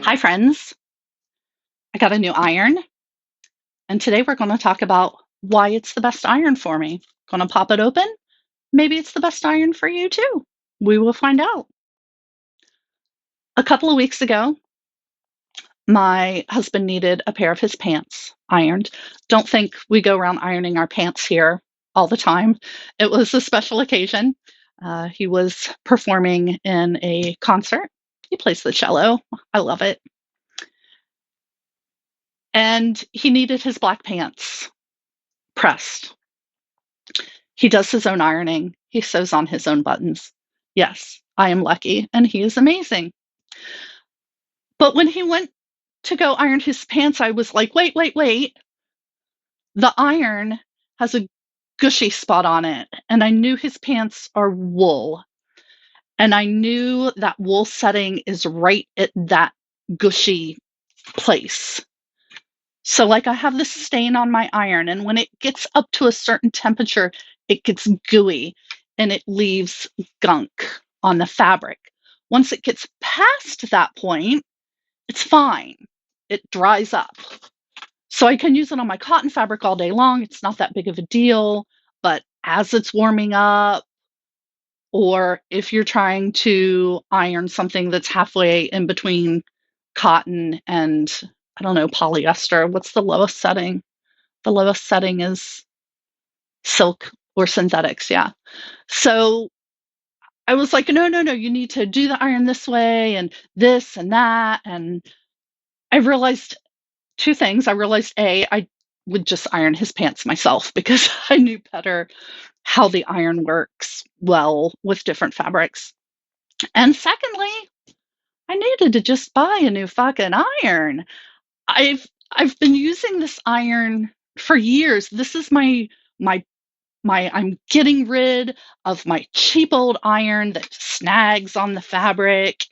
Hi, friends. I got a new iron, and today we're going to talk about why it's the best iron for me. Going to pop it open. Maybe it's the best iron for you too. We will find out. A couple of weeks ago, my husband needed a pair of his pants ironed. Don't think we go around ironing our pants here all the time. It was a special occasion. He was performing in a concert. He plays the cello. I love it. And he needed his black pants pressed. He does his own ironing. He sews on his own buttons. Yes, I am lucky, and he is amazing. But when he went to go iron his pants, I was like, wait, wait, wait. The iron has a gushy spot on it. And I knew his pants are wool. And I knew that wool setting is right at that gushy place. So, like, I have this stain on my iron, and when it gets up to a certain temperature, it gets gooey and it leaves gunk on the fabric. Once it gets past that point, it's fine. It dries up. So I can use it on my cotton fabric all day long. It's not that big of a deal. But as it's warming up, or if you're trying to iron something that's halfway in between cotton and, I don't know, polyester, what's the lowest setting? The lowest setting is silk or synthetics, yeah. So I was like, "No, no, no, you need to do the iron this way and this and that," and I realized 2 things. I realized, A, I would just iron his pants myself because I knew better how the iron works well with different fabrics. And secondly, I needed to just buy a new fucking iron. I've I've been using this iron for years. This is my I'm getting rid of my cheap old iron that snags on the fabric,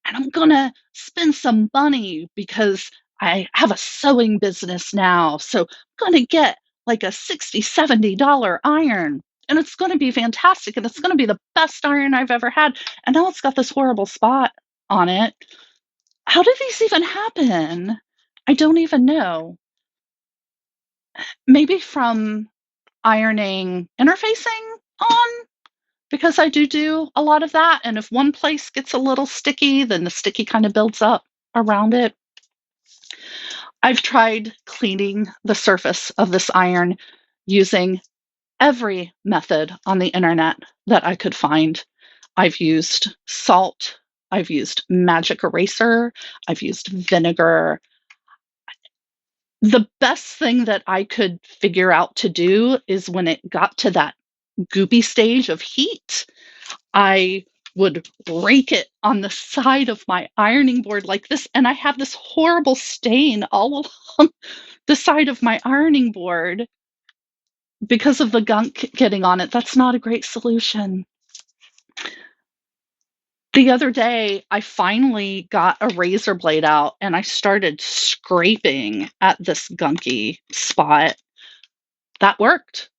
and I'm gonna spend some money because I have a sewing business now. So I'm gonna get like a 60, $70 iron. And it's gonna be fantastic. And it's gonna be the best iron I've ever had. And now it's got this horrible spot on it. How did these even happen? I don't even know. Maybe from ironing interfacing on, because I do a lot of that, and if one place gets a little sticky, then the sticky kinda builds up around it. I've tried cleaning the surface of this iron using every method on the internet that I could find. I've used salt, I've used magic eraser, I've used vinegar. The best thing that I could figure out to do is when it got to that goopy stage of heat, I would rake it on the side of my ironing board like this, and I have this horrible stain all along the side of my ironing board because of the gunk getting on it. That's not a great solution. The other day, I finally got a razor blade out and I started scraping at this gunky spot. That worked.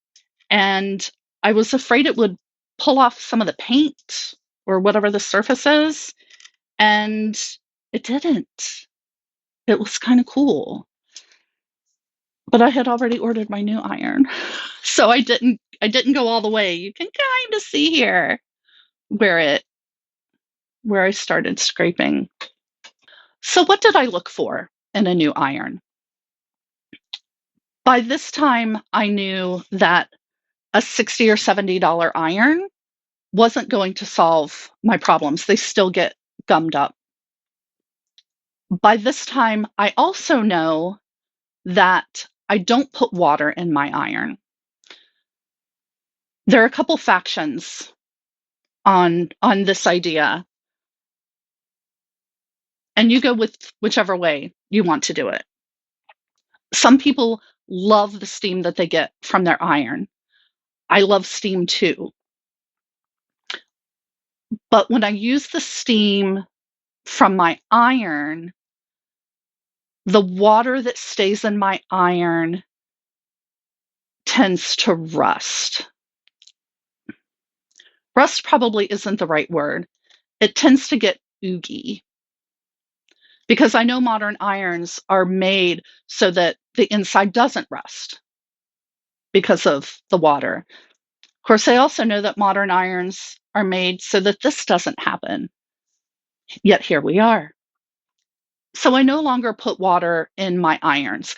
And I was afraid it would pull off some of the paint or whatever the surface is, and it didn't. It was kinda cool. But I had already ordered my new iron, so I didn't go all the way. You can kinda see here where it where I started scraping. So what did I look for in a new iron? By this time, I knew that a 60 or $70 iron wasn't going to solve my problems. They still get gummed up. By this time, I also know that I don't put water in my iron. There are a couple factions on this idea, and you go with whichever way you want to do it. Some people love the steam that they get from their iron. I love steam too. But when I use the steam from my iron, the water that stays in my iron tends to rust. Rust probably isn't the right word. It tends to get oogy because I know modern irons are made so that the inside doesn't rust because of the water. Of course, I also know that modern irons are made so that this doesn't happen. Yet here we are. So I no longer put water in my irons.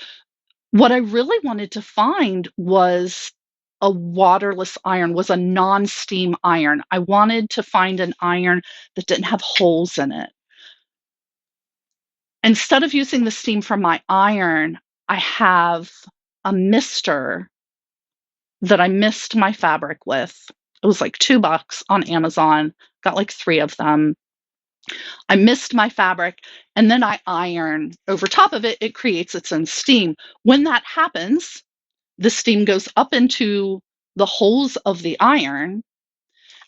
What I really wanted to find was a waterless iron, was a non-steam iron. I wanted to find an iron that didn't have holes in it. Instead of using the steam from my iron, I have a mister that I mist my fabric with. It was like $2 on Amazon. Got like 3 of them. I mist my fabric and then I iron over top of it. It creates its own steam. When that happens, the steam goes up into the holes of the iron.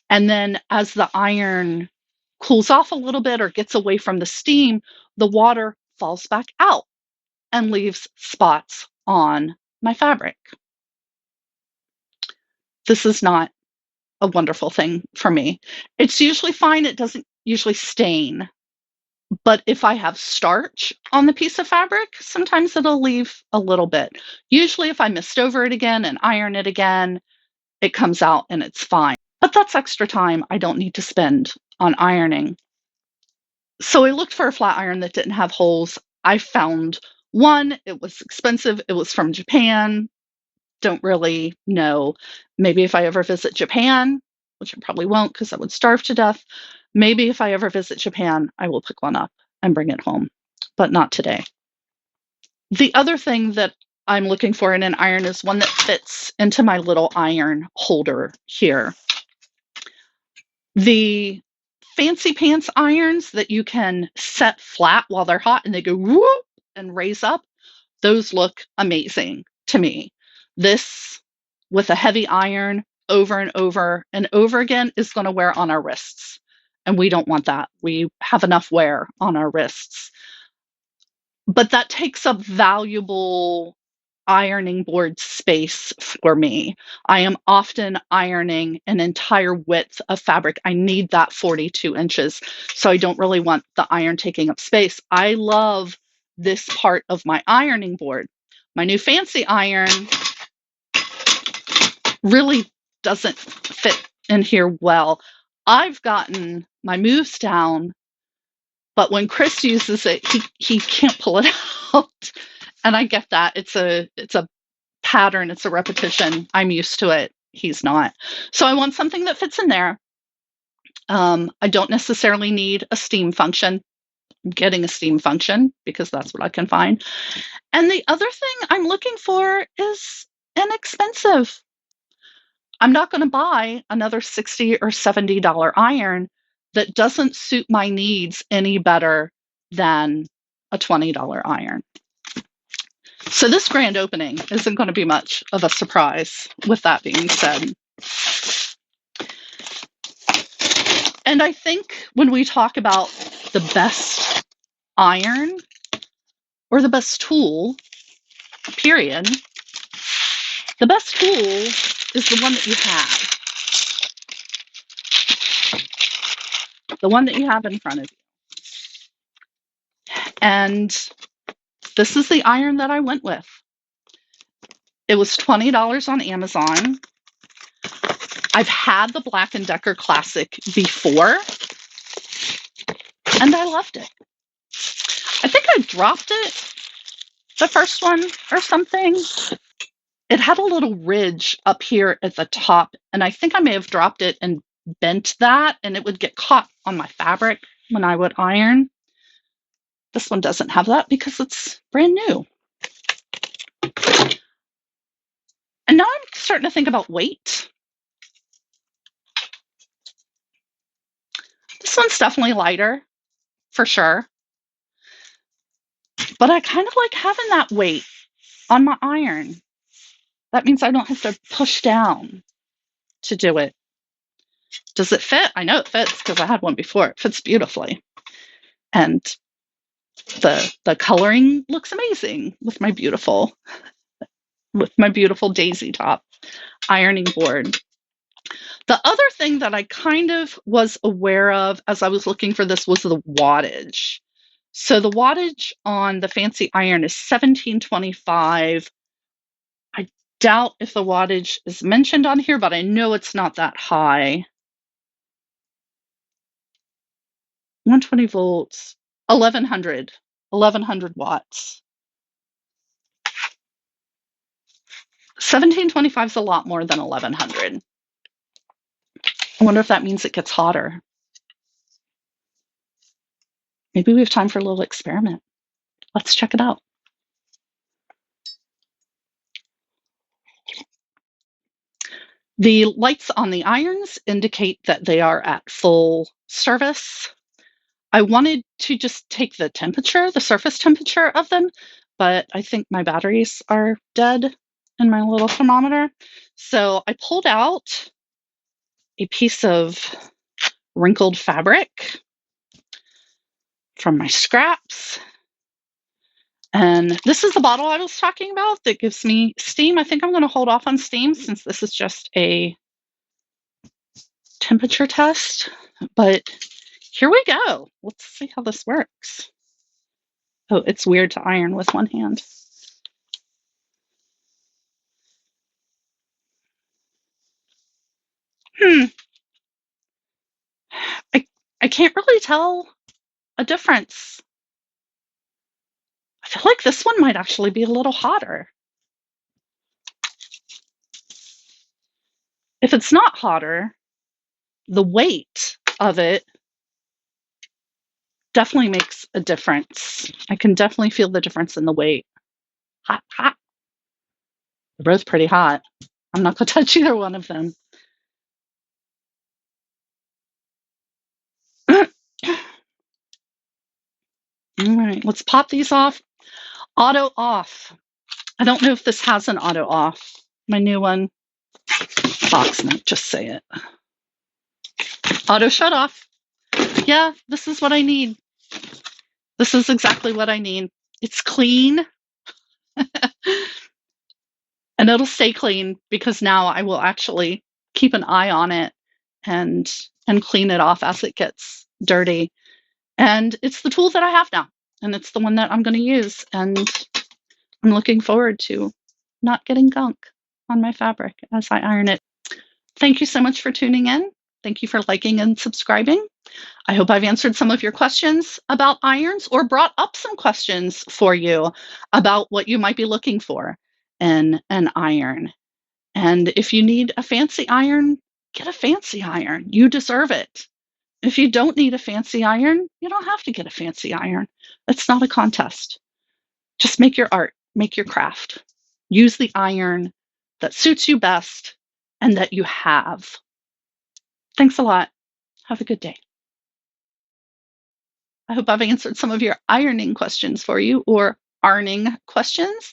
And then as the iron cools off a little bit or gets away from the steam, the water falls back out and leaves spots on my fabric. This is not a wonderful thing for me. It's usually fine. It doesn't usually stain. But if I have starch on the piece of fabric, sometimes it'll leave a little bit. Usually, if I mist over it again and iron it again, it comes out and it's fine. But that's extra time I don't need to spend on ironing. So I looked for a flat iron that didn't have holes. I found one. It was expensive. It was from Japan. Don't really know. Maybe if I ever visit Japan, which I probably won't because I would starve to death, maybe if I ever visit Japan, I will pick one up and bring it home, but not today. The other thing that I'm looking for in an iron is one that fits into my little iron holder here. The fancy pants irons that you can set flat while they're hot and they go whoop and raise up, those look amazing to me. This with a heavy iron over and over and over again is going to wear on our wrists. And we don't want that. We have enough wear on our wrists. But that takes up valuable ironing board space for me. I am often ironing an entire width of fabric. I need that 42 inches. So I don't really want the iron taking up space. I love this part of my ironing board. My new fancy iron really doesn't fit in here well. I've gotten my moves down, but when Chris uses it, he can't pull it out. And I get that. It's a pattern, it's a repetition. I'm used to it. He's not. So I want something that fits in there. I don't necessarily need a steam function. I'm getting a steam function because that's what I can find. And the other thing I'm looking for is inexpensive. I'm not going to buy another $60 or $70 iron that doesn't suit my needs any better than a $20 iron. So this grand opening isn't going to be much of a surprise, with that being said. And I think when we talk about the best iron or the best tool, period, the best tool is the one that you have. The one that you have in front of you. And this is the iron that I went with. It was $20 on Amazon. I've had the Black & Decker Classic before, and I loved it. I think I dropped it, the first one or something. It had a little ridge up here at the top, and I think I may have dropped it and bent that, and it would get caught on my fabric when I would iron. This one doesn't have that because it's brand new. And now I'm starting to think about weight. This one's definitely lighter, for sure. But I kind of like having that weight on my iron. That means I don't have to push down to do it. Does it fit? I know it fits because I had one before. It fits beautifully. And the coloring looks amazing with my beautiful daisy top ironing board. The other thing that I kind of was aware of as I was looking for this was the wattage. So the wattage on the fancy iron is 1725. I doubt if the wattage is mentioned on here, but I know it's not that high. 120 volts, 1100 watts. 1725 is a lot more than 1100. I wonder if that means it gets hotter. Maybe we have time for a little experiment. Let's check it out. The lights on the irons indicate that they are at full service. I wanted to just take the temperature, the surface temperature of them, but I think my batteries are dead in my little thermometer. So I pulled out a piece of wrinkled fabric from my scraps. And this is the bottle I was talking about that gives me steam. I think I'm going to hold off on steam since this is just a temperature test. But here we go. Let's see how this works. Oh, it's weird to iron with one hand. I can't really tell a difference. I feel like this one might actually be a little hotter. If it's not hotter, the weight of it definitely makes a difference. I can definitely feel the difference in the weight. Hot, hot. They're both pretty hot. I'm not going to touch either one of them. All right, let's pop these off. Auto off. I don't know if this has an auto off. My new one. Box might just say it. Auto shut off. Yeah, this is what I need. This is exactly what I need. It's clean. And it'll stay clean because now I will actually keep an eye on it and clean it off as it gets dirty. And it's the tool that I have now, and it's the one that I'm going to use. And I'm looking forward to not getting gunk on my fabric as I iron it. Thank you so much for tuning in. Thank you for liking and subscribing. I hope I've answered some of your questions about irons or brought up some questions for you about what you might be looking for in an iron. And if you need a fancy iron, get a fancy iron. You deserve it. If you don't need a fancy iron, you don't have to get a fancy iron. It's not a contest. Just make your art, make your craft. Use the iron that suits you best and that you have. Thanks a lot. Have a good day. I hope I've answered some of your ironing questions for you or ironing questions.